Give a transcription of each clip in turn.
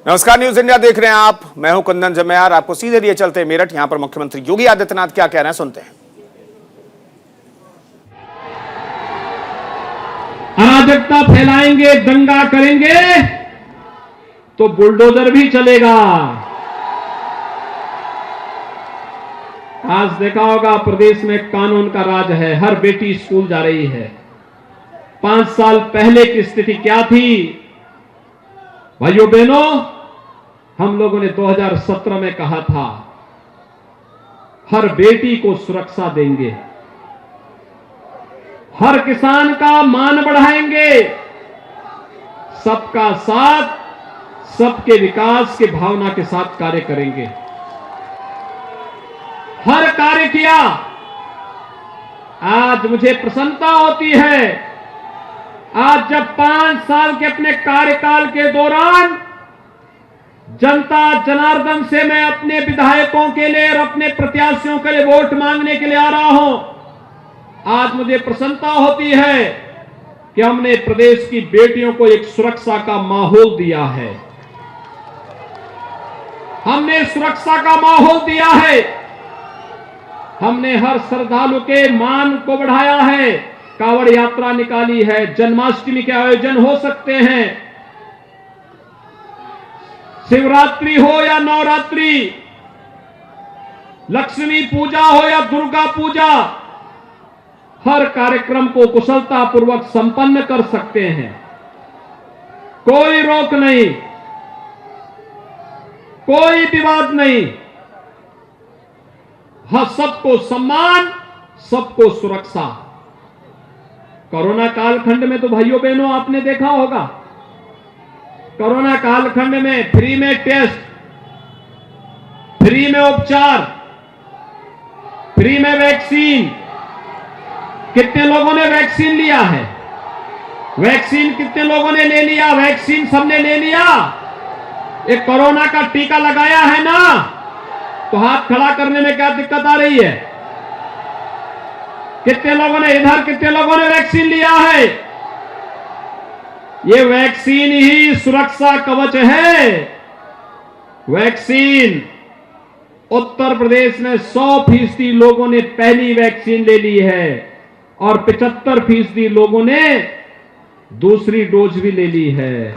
नमस्कार, news India देख रहे हैं आप। मैं हूं कुंदन जम्यार। आपको सीधे लिए चलते हैं मेरठ। यहां पर मुख्यमंत्री योगी आदित्यनाथ क्या कह रहे हैं, सुनते हैं। अराजकता फैलाएंगे, दंगा करेंगे तो बुलडोजर भी चलेगा। आज देखा होगा प्रदेश में कानून का राज है, हर बेटी स्कूल जा रही है। 5 साल पहले की स्थिति क्या थी? भाइयों बहनों, हम लोगों ने 2017 में कहा था हर बेटी को सुरक्षा देंगे, हर किसान का मान बढ़ाएंगे, सबका साथ, सबके विकास की भावना के साथ कार्य करेंगे। हर कार्य किया। आज मुझे प्रसन्नता होती है, आज जब 5 साल के अपने कार्यकाल के दौरान जनता जनार्दन से मैं अपने विधायकों के लिए और अपने प्रत्याशियों के लिए वोट मांगने के लिए आ रहा हूं, आज मुझे प्रसन्नता होती है कि हमने प्रदेश की बेटियों को एक सुरक्षा का माहौल दिया है। हमने सुरक्षा का माहौल दिया है। हमने हर श्रद्धालु के मान को बढ़ाया है। कांवड़ यात्रा निकाली है, जन्माष्टमी के आयोजन हो सकते हैं, शिवरात्रि हो या नवरात्रि, लक्ष्मी पूजा हो या दुर्गा पूजा, हर कार्यक्रम को कुशलतापूर्वक संपन्न कर सकते हैं। कोई रोक नहीं, कोई विवाद नहीं। हाँ, सबको सम्मान, सबको सुरक्षा। कोरोना कालखंड में तो भाइयों बहनों आपने देखा होगा, कोरोना कालखंड में फ्री में टेस्ट, फ्री में उपचार, फ्री में वैक्सीन। कितने लोगों ने वैक्सीन लिया है? वैक्सीन कितने लोगों ने ले लिया? वैक्सीन सबने ले लिया। एक कोरोना का टीका लगाया है ना, तो हाथ खड़ा करने में क्या दिक्कत आ रही है? कितने लोगों ने इधर, कितने लोगों ने वैक्सीन लिया है? ये वैक्सीन ही सुरक्षा कवच है। वैक्सीन उत्तर प्रदेश में 100% लोगों ने पहली वैक्सीन ले ली है और 75% लोगों ने दूसरी डोज भी ले ली है।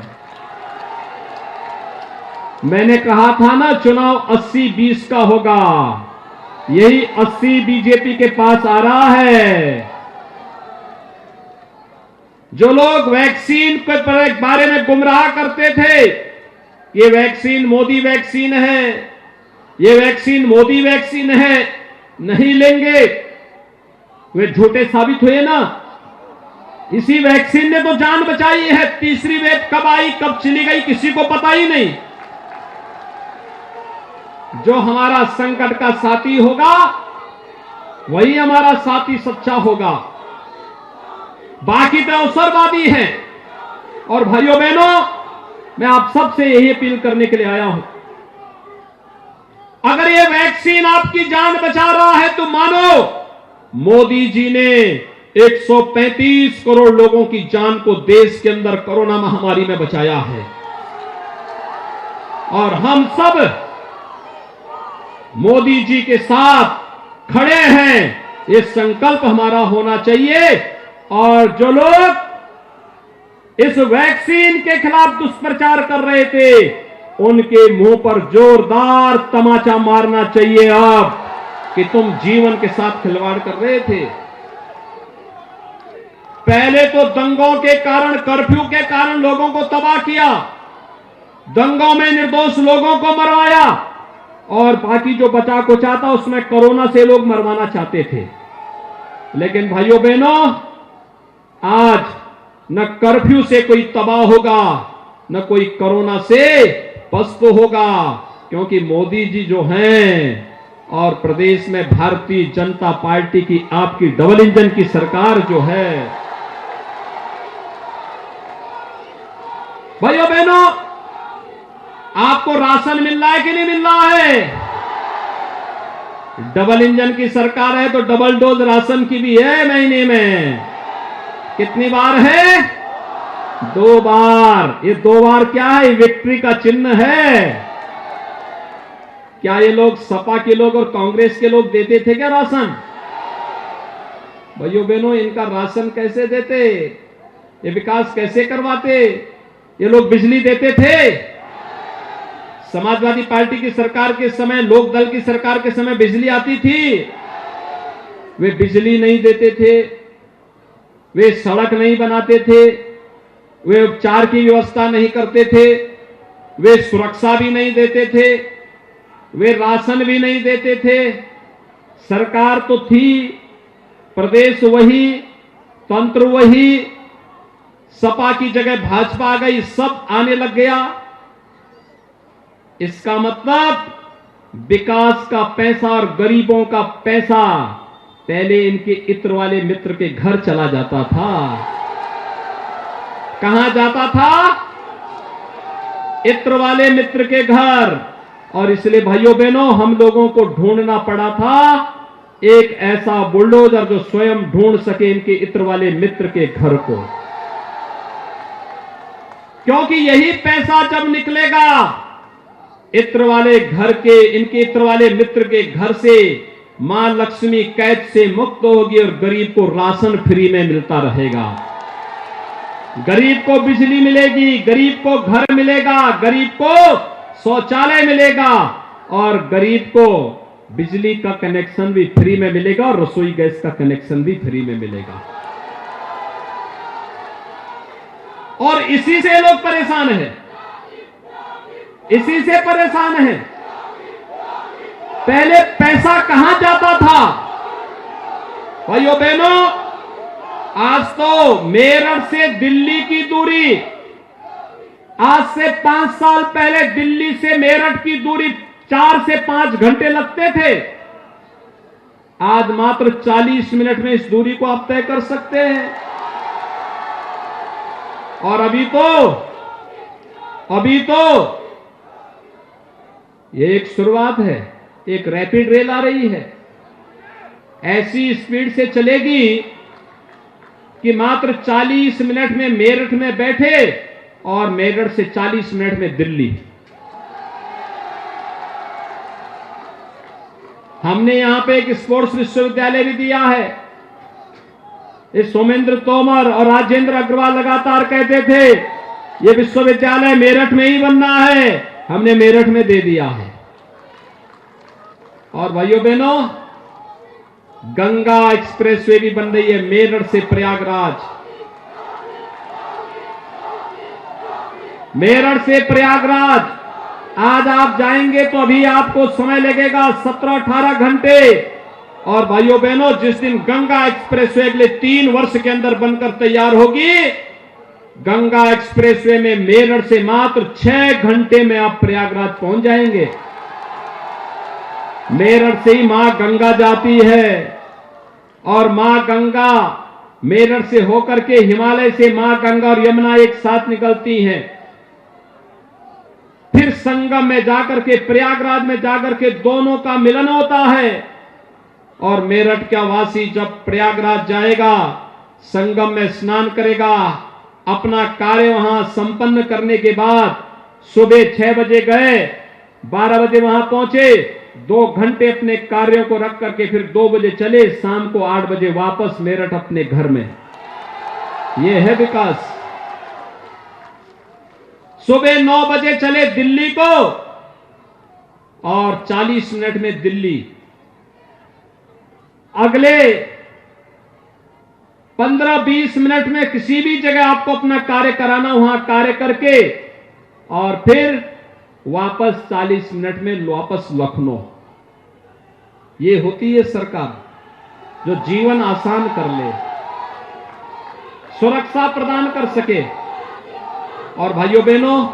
मैंने कहा था ना, चुनाव 80-20 का होगा। यही 80 बीजेपी के पास आ रहा है। जो लोग वैक्सीन के बारे में गुमराह करते थे, ये वैक्सीन मोदी वैक्सीन है, ये वैक्सीन मोदी वैक्सीन है, नहीं लेंगे, वे झूठे साबित हुए ना। इसी वैक्सीन ने तो जान बचाई है। तीसरी वेव कब आई, कब चली गई, किसी को पता ही नहीं। जो हमारा संकट का साथी होगा, वही हमारा साथी सच्चा होगा। बाकी तो अवसरवादी हैं। और भाइयों बहनों, मैं आप सबसे यही अपील करने के लिए आया हूं, अगर ये वैक्सीन आपकी जान बचा रहा है तो मानो मोदी जी ने 135 करोड़ लोगों की जान को देश के अंदर कोरोना महामारी में बचाया है। और हम सब मोदी जी के साथ खड़े हैं, ये संकल्प हमारा होना चाहिए। और जो लोग इस वैक्सीन के खिलाफ दुष्प्रचार कर रहे थे, उनके मुंह पर जोरदार तमाचा मारना चाहिए अब, कि तुम जीवन के साथ खिलवाड़ कर रहे थे। पहले तो दंगों के कारण, कर्फ्यू के कारण लोगों को तबाह किया, दंगों में निर्दोष लोगों को मरवाया, और बाकी जो बचा कुचा था उसमें कोरोना से लोग मरवाना चाहते थे। लेकिन भाइयों बहनों, आज न कर्फ्यू से कोई तबाह होगा, न कोई कोरोना से पस्त होगा, क्योंकि मोदी जी जो हैं और प्रदेश में भारतीय जनता पार्टी की, आपकी डबल इंजन की सरकार जो है। भाइयों बहनों, आपको राशन मिल रहा है कि नहीं मिल रहा है? डबल इंजन की सरकार है तो डबल डोज राशन की भी है महीने में। कितनी बार है? 2 बार, ये 2 बार क्या है? विक्ट्री का चिन्ह है। क्या ये लोग सपा के लोग और कांग्रेस के लोग देते थे क्या राशन? भाइयों बहनों, इनका राशन कैसे देते? ये विकास कैसे करवाते? ये लोग बिजली देते थे? समाजवादी पार्टी की सरकार के समय, लोक दल की सरकार के समय बिजली आती थी? वे बिजली नहीं देते थे, वे सड़क नहीं बनाते थे, वे उपचार की व्यवस्था नहीं करते थे, वे सुरक्षा भी नहीं देते थे, वे राशन भी नहीं देते थे। सरकार तो थी, प्रदेश वही, तंत्र वही, सपा की जगह भाजपा आ गई, सब आने लग गया। इसका मतलब विकास का पैसा और गरीबों का पैसा पहले इनके इत्र वाले मित्र के घर चला जाता था। कहां जाता था? इत्र वाले मित्र के घर। और इसलिए भाइयों बहनों, हम लोगों को ढूंढना पड़ा था एक ऐसा बुलडोजर जो स्वयं ढूंढ सके इनके इत्र वाले मित्र के घर को, क्योंकि यही पैसा जब निकलेगा इत्र वाले घर के, इनके इत्र वाले मित्र के घर से, मां लक्ष्मी कैद से मुक्त होगी और गरीब को राशन फ्री में मिलता रहेगा, गरीब को बिजली मिलेगी, गरीब को घर मिलेगा, गरीब को शौचालय मिलेगा और गरीब को बिजली का कनेक्शन भी फ्री में मिलेगा और रसोई गैस का कनेक्शन भी फ्री में मिलेगा। और इसी से लोग परेशान हैं, इसी से परेशान हैं। पहले पैसा कहां जाता था? भाइयों बहनों, आज तो मेरठ से दिल्ली की दूरी, आज से 5 साल पहले दिल्ली से मेरठ की दूरी 4 से 5 घंटे लगते थे। आज मात्र 40 मिनट में इस दूरी को आप तय कर सकते हैं। और अभी तो ये एक शुरुआत है, एक रैपिड रेल आ रही है, ऐसी स्पीड से चलेगी कि मात्र 40 मिनट में मेरठ में बैठे और मेरठ से 40 मिनट में दिल्ली। हमने यहां पे एक स्पोर्ट्स विश्वविद्यालय भी दिया है। इस सोमेंद्र तोमर और राजेंद्र अग्रवाल लगातार कहते थे ये विश्वविद्यालय मेरठ में ही बनना है, हमने मेरठ में दे दिया है। और भाइयों बहनों, गंगा एक्सप्रेसवे भी बन रही है मेरठ से प्रयागराज, मेरठ से प्रयागराज। आज आप जाएंगे तो अभी आपको समय लगेगा 17-18 घंटे। और भाइयों बहनों, जिस दिन गंगा एक्सप्रेसवे अगले 3 वर्ष के अंदर बनकर तैयार होगी, गंगा एक्सप्रेसवे में मेरठ से मात्र 6 घंटे में आप प्रयागराज पहुंच जाएंगे। मेरठ से ही मां गंगा जाती है और मां गंगा मेरठ से होकर के हिमालय से मां गंगा और यमुना एक साथ निकलती हैं। फिर संगम में जाकर के, प्रयागराज में जाकर के दोनों का मिलन होता है। और मेरठ का वासी जब प्रयागराज जाएगा, संगम में स्नान करेगा, अपना कार्य वहां संपन्न करने के बाद सुबह 6 बजे गए, 12 बजे वहां पहुंचे, 2 घंटे अपने कार्यों को रख करके फिर 2 बजे चले, शाम को 8 बजे वापस मेरठ अपने घर में। यह है विकास। सुबह 9 बजे चले दिल्ली को और 40 मिनट में दिल्ली। अगले 15-20 मिनट में किसी भी जगह आपको अपना कार्य कराना, वहां कार्य करके और फिर वापस 40 मिनट में वापस लखनऊ। ये होती है सरकार जो जीवन आसान कर ले, सुरक्षा प्रदान कर सके। और भाइयों बहनों,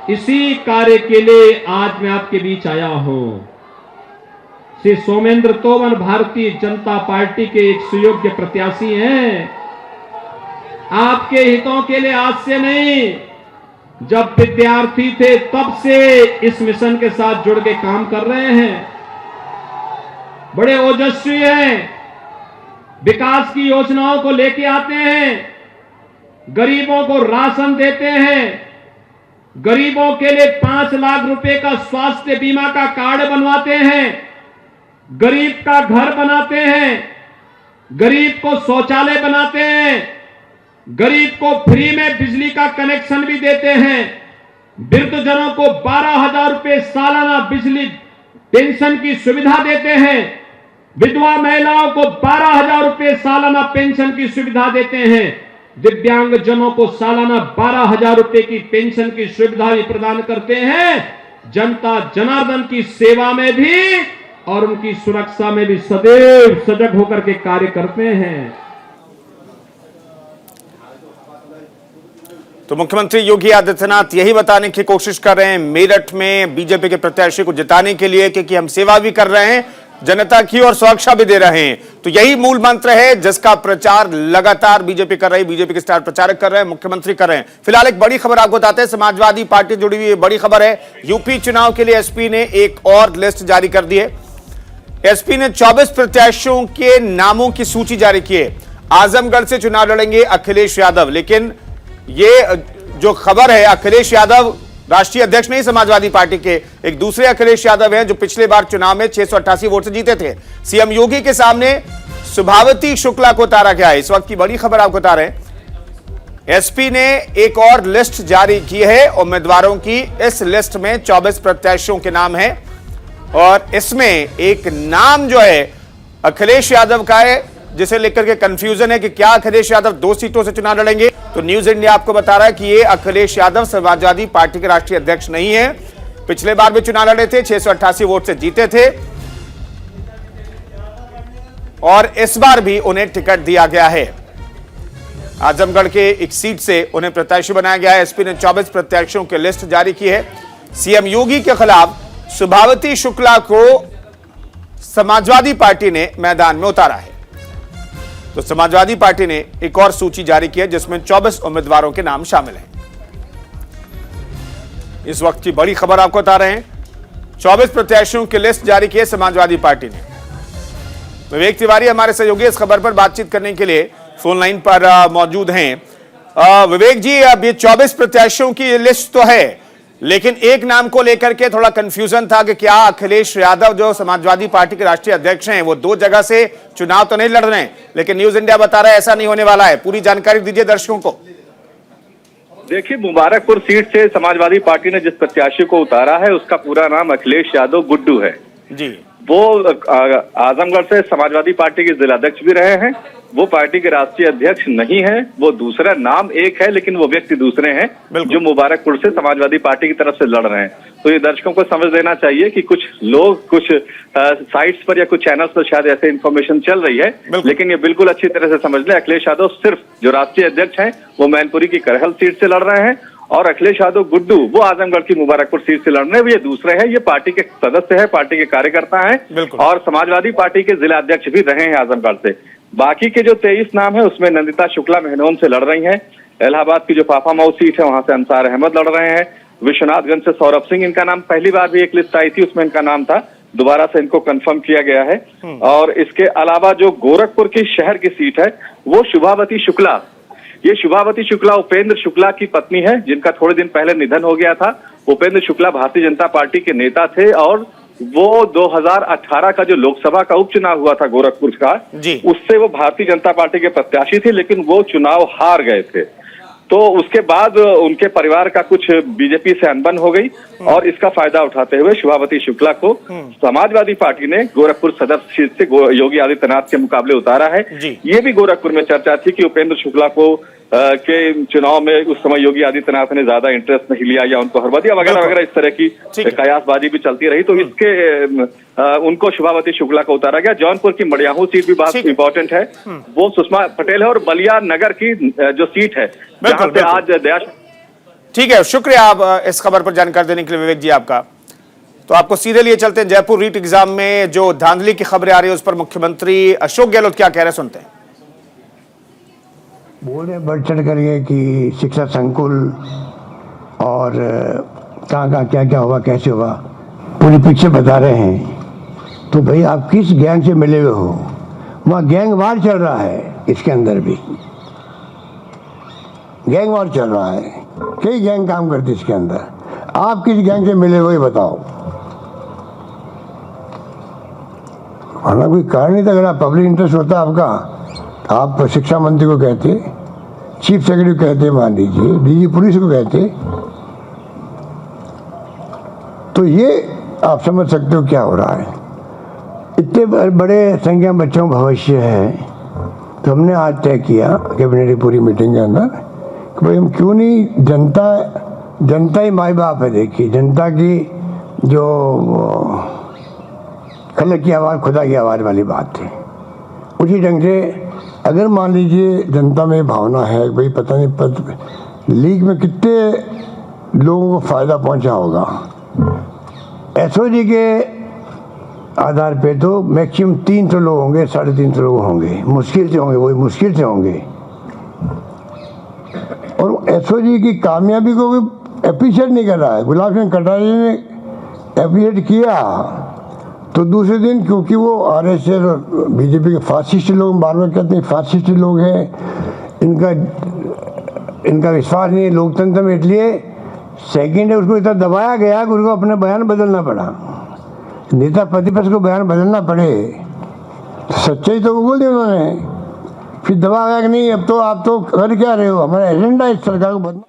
इसी कार्य के लिए आज मैं आपके बीच आया हूं। श्री सोमेंद्र तोमर भारतीय जनता पार्टी के एक सुयोग्य प्रत्याशी हैं। आपके हितों के लिए आज से नहीं, जब विद्यार्थी थे तब से इस मिशन के साथ जुड़ के काम कर रहे हैं। बड़े ओजस्वी हैं, विकास की योजनाओं को लेके आते हैं, गरीबों को राशन देते हैं, गरीबों के लिए 5 लाख रुपए का स्वास्थ्य बीमा का कार्ड बनवाते हैं, गरीब का घर बनाते हैं, गरीब को शौचालय बनाते हैं, गरीब को फ्री में बिजली का कनेक्शन भी देते हैं, वृद्धजनों को 12,000 रुपए सालाना बिजली पेंशन की सुविधा देते हैं, विधवा महिलाओं को 12,000 रुपए सालाना पेंशन की सुविधा देते हैं, दिव्यांगजनों को सालाना 12,000 रुपए की पेंशन की सुविधा भी प्रदान करते हैं। जनता जनार्दन की सेवा में भी और उनकी सुरक्षा में भी सदैव सजग होकर के कार्य करते हैं। तो मुख्यमंत्री योगी आदित्यनाथ यही बताने की कोशिश कर रहे हैं मेरठ में बीजेपी के प्रत्याशी को जिताने के लिए, क्योंकि हम सेवा भी कर रहे हैं जनता की और सुरक्षा भी दे रहे हैं। तो यही मूल मंत्र है जिसका प्रचार लगातार बीजेपी कर रही है, बीजेपी के स्टार प्रचारक कर रहे हैं, मुख्यमंत्री कर रहे हैं। फिलहाल एक बड़ी खबर आपको बताते हैं, समाजवादी पार्टी जुड़ी हुई बड़ी खबर है। यूपी चुनाव के लिए एसपी ने एक और लिस्ट जारी कर दी है। एसपी ने 24 प्रत्याशियों के नामों की सूची जारी की है। आजमगढ़ से चुनाव लड़ेंगे अखिलेश यादव, लेकिन ये जो खबर है, अखिलेश यादव राष्ट्रीय अध्यक्ष नहीं समाजवादी पार्टी के, एक दूसरे अखिलेश यादव हैं जो पिछले बार चुनाव में 688 वोट से जीते थे। सीएम योगी के सामने सुभावती शुक्ला को उतारा गया है। इस वक्त की बड़ी खबर आपको बता रहे हैं, एसपी ने एक और लिस्ट जारी की है उम्मीदवारों की। इस लिस्ट में 24 प्रत्याशियों के नाम है और इसमें एक नाम जो है अखिलेश यादव का है, जिसे लेकर के कंफ्यूजन है कि क्या अखिलेश यादव 2 सीटों से चुनाव लड़ेंगे। तो न्यूज इंडिया आपको बता रहा है कि ये अखिलेश यादव समाजवादी पार्टी के राष्ट्रीय अध्यक्ष नहीं है। पिछले बार भी चुनाव लड़े थे, 688 वोट से जीते थे और इस बार भी उन्हें टिकट दिया गया है। आजमगढ़ के एक सीट से उन्हें प्रत्याशी बनाया गया है। एसपी ने 24 प्रत्याशियों की लिस्ट जारी की है। सीएम योगी के खिलाफ सुभावती शुक्ला को समाजवादी पार्टी ने मैदान में उतारा है। तो समाजवादी पार्टी ने एक और सूची जारी की है जिसमें 24 उम्मीदवारों के नाम शामिल हैं। इस वक्त की बड़ी खबर आपको बता रहे हैं, 24 प्रत्याशियों की लिस्ट जारी की है समाजवादी पार्टी ने। विवेक तिवारी हमारे सहयोगी इस खबर पर बातचीत करने के लिए फोन लाइन पर मौजूद हैं। विवेक जी, अब ये 24 प्रत्याशियों की लिस्ट तो है, लेकिन एक नाम को लेकर के थोड़ा कंफ्यूजन था कि क्या अखिलेश यादव जो समाजवादी पार्टी के राष्ट्रीय अध्यक्ष हैं वो 2 जगह से चुनाव तो नहीं लड़ रहे हैं, लेकिन न्यूज इंडिया बता रहा है ऐसा नहीं होने वाला है। पूरी जानकारी दीजिए दर्शकों को। देखिए, मुबारकपुर सीट से समाजवादी पार्टी ने जिस प्रत्याशी को उतारा है उसका पूरा नाम अखिलेश यादव गुड्डू है जी। वो आजमगढ़ से समाजवादी पार्टी के जिलाध्यक्ष भी रहे हैं। वो पार्टी के राष्ट्रीय अध्यक्ष नहीं है, वो दूसरा नाम एक है लेकिन वो व्यक्ति दूसरे हैं जो मुबारकपुर से समाजवादी पार्टी की तरफ से लड़ रहे हैं। तो ये दर्शकों को समझ लेना चाहिए कि कुछ लोग कुछ साइट्स पर या कुछ चैनल्स पर शायद ऐसे इन्फॉर्मेशन चल रही है, लेकिन ये बिल्कुल अच्छी तरह से समझ ले, अखिलेश यादव सिर्फ जो राष्ट्रीय अध्यक्ष हैं वो मैनपुरी की करहल सीट से लड़ रहे हैं और अखिलेश यादव गुड्डू वो आजमगढ़ की मुबारकपुर सीट से लड़ रहे हैं। ये दूसरे हैं, ये पार्टी के सदस्य है, पार्टी के कार्यकर्ता हैं और समाजवादी पार्टी के जिला अध्यक्ष भी रहे हैं आजमगढ़ से। बाकी के जो 23 नाम है उसमें नंदिता शुक्ला मेहनोन से लड़ रही हैं। इलाहाबाद की जो फाफामऊ सीट है वहां से अंसार अहमद लड़ रहे हैं। विश्वनाथगंज से सौरभ सिंह, इनका नाम पहली बार भी एक लिस्ट आई थी उसमें इनका नाम था, दोबारा से इनको कंफर्म किया गया है। और इसके अलावा जो गोरखपुर की शहर की सीट है वो शुभावती शुक्ला, ये शुभावती शुक्ला उपेंद्र शुक्ला की पत्नी है जिनका थोड़े दिन पहले निधन हो गया था। उपेंद्र शुक्ला भारतीय जनता पार्टी के नेता थे और वो 2018 का जो लोकसभा का उपचुनाव हुआ था गोरखपुर का, उससे वो भारतीय जनता पार्टी के प्रत्याशी थे, लेकिन वो चुनाव हार गए थे। तो उसके बाद उनके परिवार का कुछ बीजेपी से अनबन हो गई और इसका फायदा उठाते हुए शुभावती शुक्ला को समाजवादी पार्टी ने गोरखपुर सदर सीट से योगी आदित्यनाथ के मुकाबले उतारा है। ये भी गोरखपुर में चर्चा थी कि उपेंद्र शुक्ला को के चुनाव में उस समय योगी आदित्यनाथ ने ज्यादा इंटरेस्ट नहीं लिया या उनको हरवा दिया वगैरह वगैरह, इस तरह की कयासबाजी भी चलती रही। तो इसके उनको शुभावती शुक्ला को उतारा गया। जौनपुर की मड़ियाहू सीट भी बहुत इंपॉर्टेंट है, वो सुषमा पटेल है। और बलिया नगर की जो सीट है जहां पे आज दया। ठीक है, शुक्रिया आप इस खबर पर जानकारी देने के लिए विवेक जी आपका। तो आपको सीधे लिए चलते हैं जयपुर रीट एग्जाम में जो धांधली की खबरें आ रही है उस पर मुख्यमंत्री अशोक गहलोत क्या कह रहे हैं, सुनते हैं। बोले बढ़ चढ़ कर ये कि शिक्षा संकुल और कहाँ क्या क्या हुआ, कैसे हुआ, पूरी पिक्चर बता रहे हैं। तो भाई आप किस गैंग से मिले हुए हो? वहाँ गैंग वार चल रहा है इसके अंदर भी। गैंग वॉर चल रहा है, कई गैंग काम करती है इसके अंदर। आप किस गैंग से मिले हुए बताओ, वरना कोई कारण नहीं था। अगर आप पब्लिक इंटरेस्ट होता आपका, आप शिक्षा मंत्री को कहते, चीफ सेक्रेटरी को कहते, मान लीजिए डीजी पुलिस को कहते, तो ये आप समझ सकते हो क्या हो रहा है। इतने बड़े संख्या में बच्चों का भविष्य है, तो हमने आज तय किया कैबिनेट की पूरी मीटिंग के अंदर कि भाई हम क्यों नहीं, जनता ही माई बाप है। देखिए, जनता की जो खलक की आवाज़ खुदा की आवाज़ वाली बात थी, उसी ढंग से अगर मान लीजिए जनता में भावना है भाई पता नहीं लीग में कितने लोगों को फ़ायदा पहुंचा होगा, एसओजी के आधार पे तो मैक्सिमम 300 लोग होंगे, 350 लोग होंगे, मुश्किल से होंगे, वही मुश्किल से होंगे। और एसओजी की कामयाबी को भी अप्रिशिएट नहीं कर रहा है। गुलाब सिंह कटारिया ने अप्रिशिएट किया तो दूसरे दिन, क्योंकि वो आरएसएस और बीजेपी के फासिस्ट लोग, बार बार कहते हैं फासिस्ट लोग हैं, इनका विश्वास नहीं है लोकतंत्र में, इसलिए सेकंड है उसको इतना दबाया गया कि उनको अपना बयान बदलना पड़ा। नेता प्रतिपक्ष को बयान बदलना पड़े तो सच्चाई तो वो बोल दी उन्होंने, फिर दबा गया कि नहीं अब तो आप तो कर क्या रहे हो, हमारा एजेंडा इस सरकार को बदलना।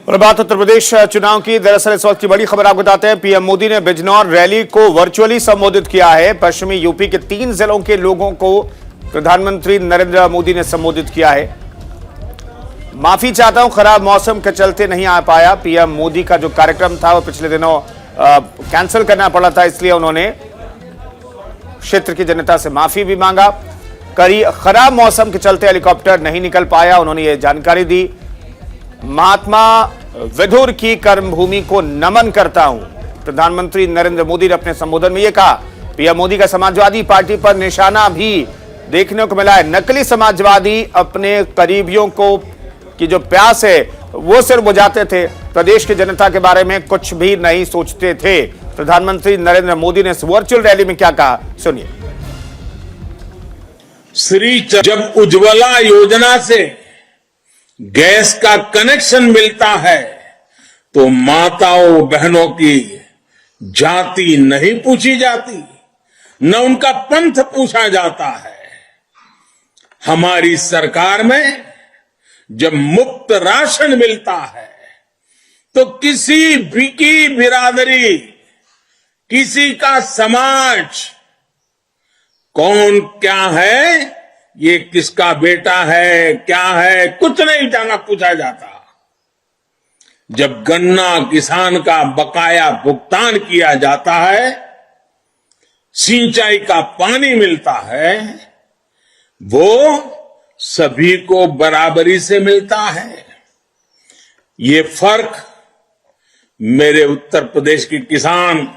और बात उत्तर प्रदेश चुनाव की, दरअसल इस वक्त की बड़ी खबर आपको बताते हैं। पीएम मोदी ने बिजनौर रैली को वर्चुअली संबोधित किया है। पश्चिमी यूपी के 3 जिलों के लोगों को प्रधानमंत्री नरेंद्र मोदी ने संबोधित किया है। माफी चाहता हूं, खराब मौसम के चलते नहीं आ पाया। पीएम मोदी का जो कार्यक्रम था वो पिछले दिनों कैंसिल करना पड़ा था, इसलिए उन्होंने क्षेत्र की जनता से माफी भी मांगा। खराब मौसम के चलते हेलीकॉप्टर नहीं निकल पाया, उन्होंने ये जानकारी दी। महात्मा विदुर की कर्मभूमि को नमन करता हूं, प्रधानमंत्री नरेंद्र मोदी ने अपने संबोधन में यह कहा। पीएम मोदी का समाजवादी पार्टी पर निशाना भी देखने को मिला है। नकली समाजवादी अपने करीबियों को की जो प्यास है वो सिर्फ बुझाते थे, प्रदेश की जनता के बारे में कुछ भी नहीं सोचते थे। प्रधानमंत्री नरेंद्र मोदी ने इस वर्चुअल रैली में क्या कहा, सुनिए। जब उज्ज्वला योजना से गैस का कनेक्शन मिलता है तो माताओं बहनों की जाति नहीं पूछी जाती, न उनका पंथ पूछा जाता है। हमारी सरकार में जब मुफ्त राशन मिलता है तो किसी भी की बिरादरी, किसी का समाज, कौन क्या है, ये किसका बेटा है, क्या है, कुछ नहीं जाना पूछा जाता। जब गन्ना किसान का बकाया भुगतान किया जाता है, सिंचाई का पानी मिलता है, वो सभी को बराबरी से मिलता है। ये फर्क मेरे उत्तर प्रदेश के किसान,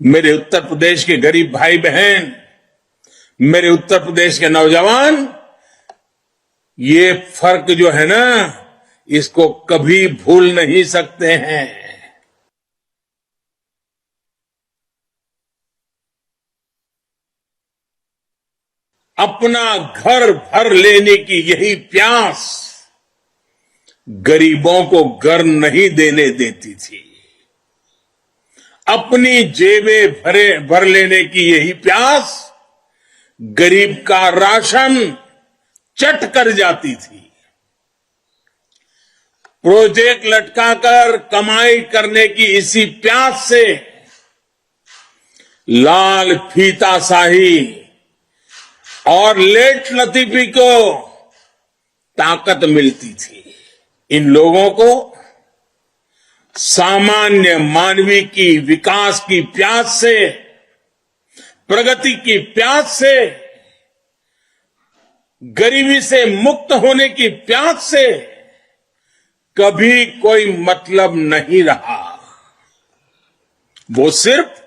मेरे उत्तर प्रदेश के गरीब भाई बहन, मेरे उत्तर प्रदेश के नौजवान, ये फर्क जो है ना, इसको कभी भूल नहीं सकते हैं। अपना घर भर लेने की यही प्यास गरीबों को घर नहीं देने देती थी। अपनी जेबें भर लेने की यही प्यास गरीब का राशन चट कर जाती थी। प्रोजेक्ट लटकाकर कमाई करने की इसी प्यास से लाल फीताशाही और लेट लतीफी को ताकत मिलती थी। इन लोगों को सामान्य मानवीय की विकास की प्यास से, प्रगति की प्यास से, गरीबी से मुक्त होने की प्यास से कभी कोई मतलब नहीं रहा। वो सिर्फ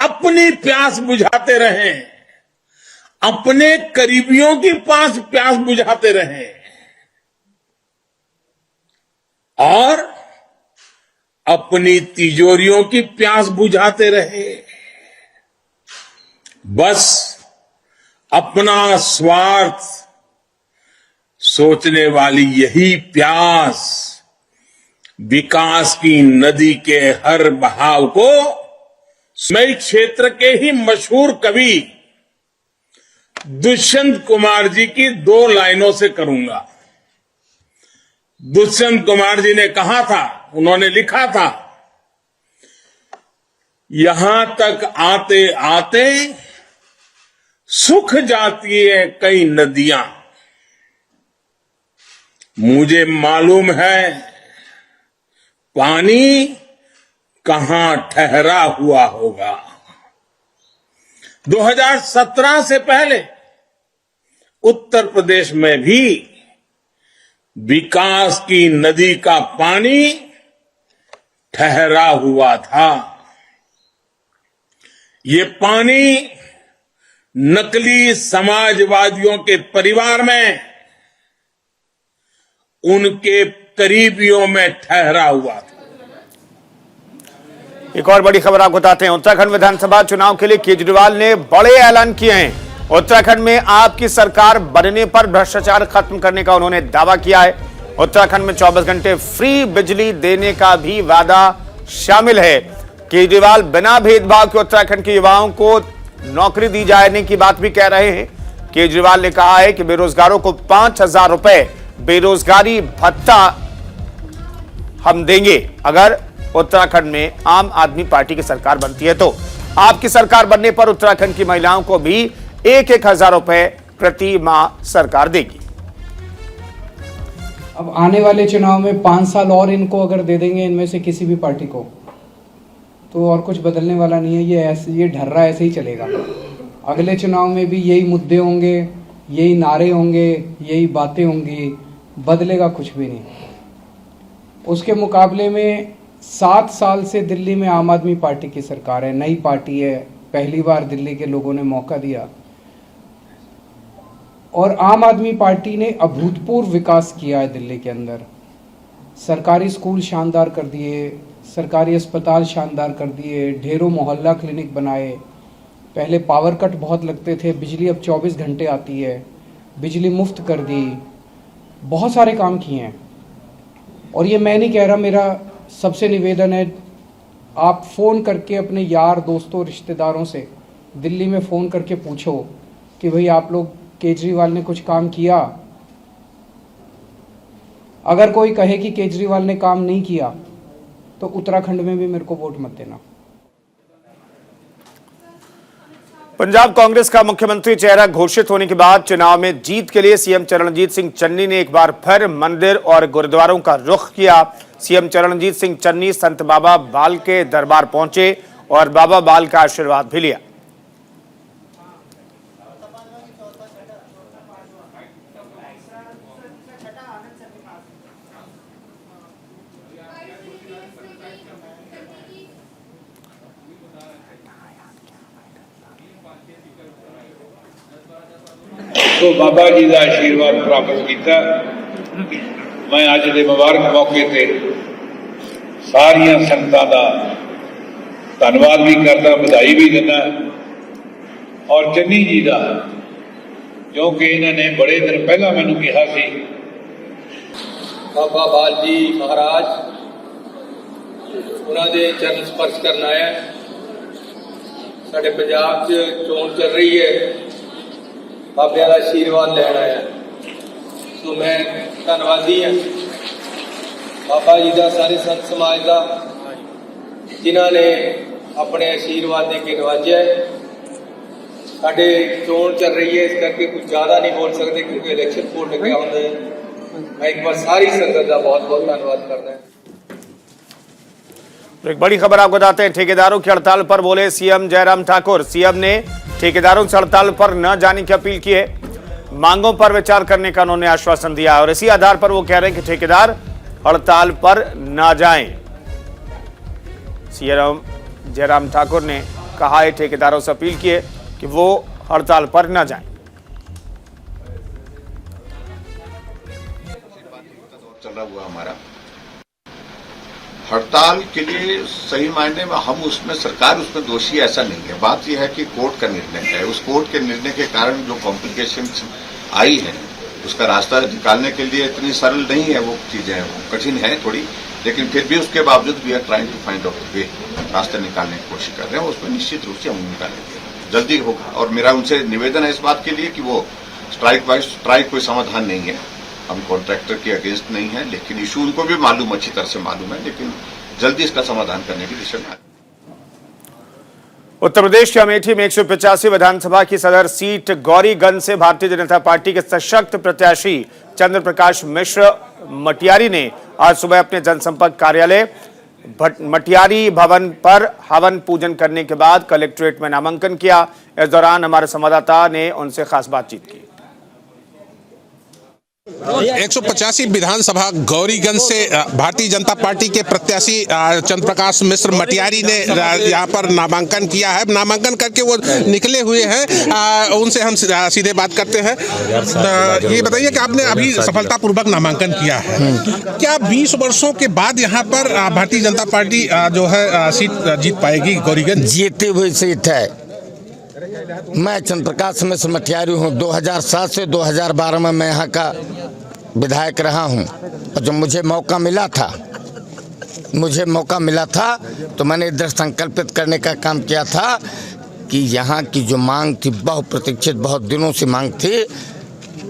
अपनी प्यास बुझाते रहे, अपने करीबियों की प्यास बुझाते रहे और अपनी तिजोरियों की प्यास बुझाते रहे। बस अपना स्वार्थ सोचने वाली यही प्यास विकास की नदी के हर बहाव को मैं इस क्षेत्र के ही मशहूर कवि दुष्यंत कुमार जी की 2 लाइनों से करूंगा। दुष्यंत कुमार जी ने कहा था, उन्होंने लिखा था, यहां तक आते आते सूख जाती है कई नदियां, मुझे मालूम है पानी कहां ठहरा हुआ होगा। 2017 से पहले उत्तर प्रदेश में भी विकास की नदी का पानी ठहरा हुआ था। ये पानी नकली समाजवादियों के परिवार में उनके करीबियों में ठहरा हुआ था। एक और बड़ी खबर आपको बताते हैं। उत्तराखंड विधानसभा चुनाव के लिए केजरीवाल ने बड़े ऐलान किए हैं। उत्तराखंड में आपकी सरकार बनने पर भ्रष्टाचार खत्म करने का उन्होंने दावा किया है। उत्तराखंड में 24 घंटे फ्री बिजली देने का भी वादा शामिल है। केजरीवाल बिना भेदभाव के उत्तराखंड के युवाओं को नौकरी दी जाने की बात भी कह रहे हैं। केजरीवाल ने कहा है कि बेरोजगारों को 5,000 रुपए बेरोजगारी भत्ता हम देंगे अगर उत्तराखंड में आम आदमी पार्टी की सरकार बनती है। तो आपकी सरकार बनने पर उत्तराखंड की महिलाओं को भी 1,000 रुपए प्रति माह सरकार देगी। अब आने वाले चुनाव में 5 साल और इनको अगर दे देंगे इनमें से किसी भी पार्टी को, तो और कुछ बदलने वाला नहीं है। ये ढर्रा ऐसे ही चलेगा। अगले चुनाव में भी यही मुद्दे होंगे, यही नारे होंगे, यही बातें होंगी, बदलेगा कुछ भी नहीं। उसके मुकाबले में 7 साल से दिल्ली में आम आदमी पार्टी की सरकार है, नई पार्टी है, पहली बार दिल्ली के लोगों ने मौका दिया और आम आदमी पार्टी ने अभूतपूर्व विकास किया है दिल्ली के अंदर। सरकारी स्कूल शानदार कर दिए, सरकारी अस्पताल शानदार कर दिए, ढेरों मोहल्ला क्लिनिक बनाए। पहले पावर कट बहुत लगते थे, बिजली अब 24 घंटे आती है, बिजली मुफ्त कर दी, बहुत सारे काम किए हैं। और ये मैं नहीं कह रहा, मेरा सबसे निवेदन है, आप फ़ोन करके अपने यार दोस्तों रिश्तेदारों से दिल्ली में फ़ोन करके पूछो कि भाई आप लोग केजरीवाल ने कुछ काम किया। अगर कोई कहे कि केजरीवाल ने काम नहीं किया तो उत्तराखंड में भी मेरे को वोट मत देना। पंजाब कांग्रेस का मुख्यमंत्री चेहरा घोषित होने के बाद चुनाव में जीत के लिए सीएम चरणजीत सिंह चन्नी ने एक बार फिर मंदिर और गुरुद्वारों का रुख किया। सीएम चरणजीत सिंह चन्नी संत बाबा बाल के दरबार पहुंचे और बाबा बाल का आशीर्वाद भी लिया। तो बाबा जी का आशीर्वाद प्राप्त किया। मैं अज के मुबारक मौके ते सारिया संगतां दा धन्नवाद भी करता, बधाई भी देना। और चन्नी जी का, क्योंकि इन्होंने बड़े दिन पहला मैनू कहा सी बाबा बाल जी महाराज उन्होंने चरण स्पर्श करना है। साडे पंजाब च चोन चल रही है, बाबे का आशीर्वाद लेना है। तो मैं धन्नवादी हाँ बाबा जी का, सारे संत समाज का, जिन्होंने अपने आशीर्वाद दे के नवाजा है। साडे चोन चल रही है, इस करके कुछ ज्यादा नहीं बोल सकते क्योंकि इलेक्शन कोड लगे होंगे। मैं एक बार सारी संगत का बहुत बहुत धन्यवाद करना है। तो एक बड़ी खबर आपको बताते हैं। ठेकेदारों की हड़ताल पर बोले सीएम जयराम ठाकुर। सीएम ने ठेकेदारों से हड़ताल पर न जाने की अपील की है। मांगों पर विचार करने का उन्होंने आश्वासन दिया और इसी आधार पर वो कह रहे हैं कि ठेकेदार हड़ताल पर न जाएं। सीएम जयराम ठाकुर ने कहा है, ठेकेदारों से अपील की है कि वो हड़ताल पर न जाएं। चल रहा हुआ हमारा हड़ताल के लिए सही मायने में हम उसमें, सरकार उसमें दोषी ऐसा नहीं है। बात यह है कि कोर्ट का निर्णय है, उस कोर्ट के निर्णय के कारण जो कॉम्प्लिकेशंस आई हैं उसका रास्ता निकालने के लिए इतनी सरल नहीं है वो चीजें, वो कठिन है थोड़ी, लेकिन फिर भी उसके बावजूद we are trying to find out way, रास्ता निकालने की कोशिश कर रहे हैं। उसमें निश्चित रूप से हम निकालेंगे, जल्दी होगा। और मेरा उनसे निवेदन है इस बात के लिए कि वो स्ट्राइक कोई समाधान नहीं है, हम कॉन्ट्रैक्टर के अगेंस्ट नहीं है, लेकिन इशू उनको भी मालूम, अच्छी तरह से मालूम है, लेकिन जल्दी इसका समाधान करने की दिशा में। उत्तर प्रदेश के अमेठी में 185 विधानसभा की सदर सीट गौरीगंज से भारतीय जनता पार्टी के सशक्त प्रत्याशी चंद्र प्रकाश मिश्र मटियारी ने आज सुबह अपने जनसंपर्क कार्यालय मटियारी भवन पर हवन पूजन करने के बाद कलेक्ट्रेट में नामांकन किया। इस दौरान हमारे संवाददाता ने उनसे खास बातचीत की। 185 विधानसभा गौरीगंज से भारतीय जनता पार्टी के प्रत्याशी चंद्र प्रकाश मिश्र मटियारी ने यहां पर नामांकन किया है। नामांकन करके वो निकले हुए हैं, उनसे हम सीधे बात करते हैं। ये बताइए कि आपने अभी सफलतापूर्वक नामांकन किया है, क्या 20 वर्षों के बाद यहां पर भारतीय जनता पार्टी जो है सीट जीत पाएगी गौरीगंज? जीती हुई सीट है। मैं चंद्र प्रकाश मिश्र मटियारी हूँ। 2007 से 2012 में मैं यहाँ का विधायक रहा हूँ, और जब मुझे मौका मिला था तो मैंने दृढ़ संकल्पित करने का काम किया था कि यहाँ की जो मांग थी, बहुत प्रतीक्षित, बहुत दिनों से मांग थी,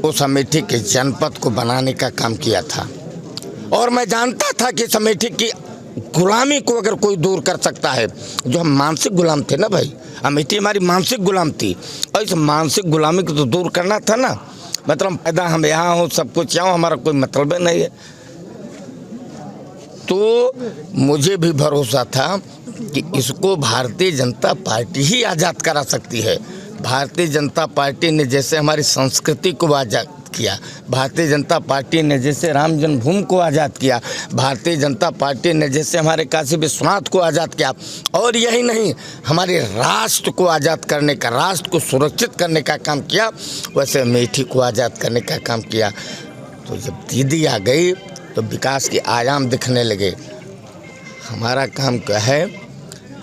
उस अमेठी के जनपद को बनाने का काम किया था। और मैं जानता था कि इस अमेठी की गुलामी को अगर कोई दूर कर सकता है, जो हम मानसिक गुलाम थे ना भाई, अमेठी हमारी मानसिक गुलाम थी, और इस मानसिक गुलामी को तो दूर करना था ना। मतलब पैदा हम यहाँ हो, सब कुछ यहाँ, हमारा कोई मतलब नहीं है। तो मुझे भी भरोसा था कि इसको भारतीय जनता पार्टी ही आज़ाद करा सकती है। भारतीय जनता पार्टी ने जैसे हमारी संस्कृति को आज़ाद किया, भारतीय जनता पार्टी ने जैसे राम जन्मभूमि को आज़ाद किया, भारतीय जनता पार्टी ने जैसे हमारे काशी विश्वनाथ को आज़ाद किया, और यही नहीं, हमारे राष्ट्र को आज़ाद करने का, राष्ट्र को सुरक्षित करने का काम किया, वैसे अमेठी को आज़ाद करने का काम किया। तो जब दीदी आ गई तो विकास के आयाम दिखने लगे। हमारा काम क्या है?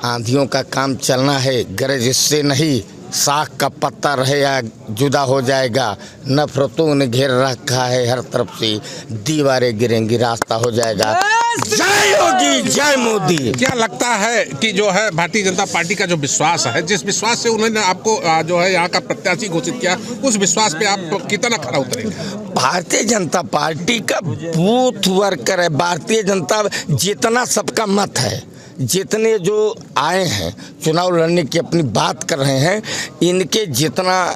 आंधियों का काम चलना है, गरज इससे नहीं, साख का पत्ता रहे या जुदा हो जाएगा। नफरतों ने घेर रखा है हर तरफ से, दीवारें गिरेंगी, रास्ता हो जाएगा। जय योगी, जय मोदी। क्या लगता है कि जो है भारतीय जनता पार्टी का जो विश्वास है, जिस विश्वास से उन्होंने आपको जो है यहाँ का प्रत्याशी घोषित किया, उस विश्वास पे आप कितना खरा उतरेंगे? भारतीय जनता पार्टी का बूथ वर्कर है। भारतीय जनता जितना सबका मत है, जितने जो आए हैं चुनाव लड़ने की अपनी बात कर रहे हैं, इनके जितना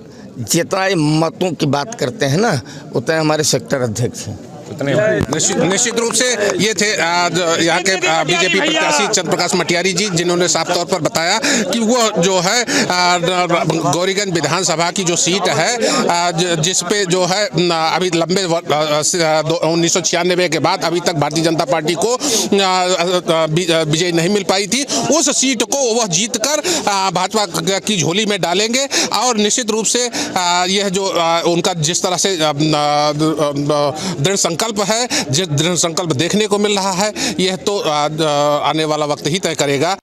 मतों की बात करते हैं ना, उतने हमारे सेक्टर अध्यक्ष हैं। निश्चित रूप से ये थे यहाँ के बीजेपी प्रत्याशी चंद्र प्रकाश मटियारी जी, जिन्होंने साफ तौर पर बताया कि वो जो है गौरीगंज विधानसभा की जो सीट है, जिस पे जो है अभी लंबे 1996 के बाद अभी तक भारतीय जनता पार्टी को विजय नहीं मिल पाई थी, उस सीट को वह जीतकर भाजपा की झोली में डालेंगे। और निश्चित रूप से यह जो उनका जिस तरह से दृढ़ संकल्प है, जिस दृढ़ संकल्प देखने को मिल रहा है, यह तो आने वाला वक्त ही तय करेगा।